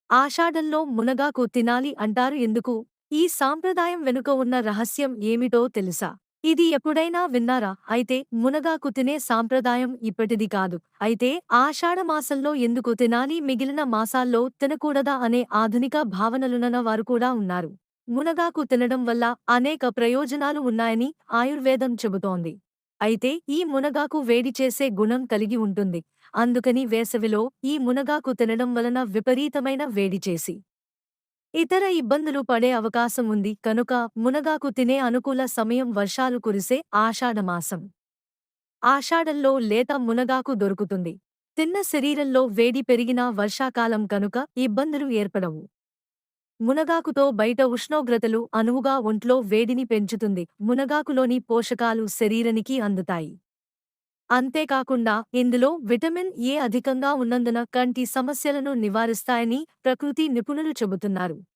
ఆషాఢంలో మునగాకు తినాలి అంటారు ఎందుకు? ఈ సాంప్రదాయం వెనుక ఉన్న రహస్యం ఏమిటో తెలుసా? ఇది ఎప్పుడైనా విన్నారా? అయితే మునగాకు తినే సాంప్రదాయం ఇప్పటిది కాదు. అయితే ఆషాఢ మాసంలో ఎందుకు తినాలి, మిగిలిన మాసాల్లో తినకూడదా అనే ఆధునిక భావనలున్న వారు కూడా ఉన్నారు. మునగాకు తినడం వల్ల అనేక ప్రయోజనాలు ఉన్నాయని ఆయుర్వేదం చెబుతోంది. అయితే ఈ మునగాకు వేడి చేసే గుణం కలిగి ఉంటుంది. అందుకని వేసవిలో ఈ మునగాకు తినడం వలన విపరీతమైన వేడి చేసి ఇతర ఇబ్బందులు పడే అవకాశం ఉంది కనుక మునగాకు తినే అనుకూల సమయం వర్షాలు కురిసే ఆషాఢమాసం. ఆషాఢంలో లేత మునగాకు దొరుకుతుంది. తిన్న శరీరంలో వేడి పెరిగినా వర్షాకాలం కనుక ఇబ్బందులు ఏర్పడవు. మునగాకుతో బయట ఉష్ణోగ్రతలు అనువుగా ఒంట్లో వేడిని పెంచుతుంది. మునగాకులోని పోషకాలు శరీరానికి అందుతాయి. అంతేకాకుండా ఇందులో విటమిన్ ఏ అధికంగా ఉన్నందున కంటి సమస్యలను నివారిస్తాయని ప్రకృతి నిపుణులు చెబుతున్నారు.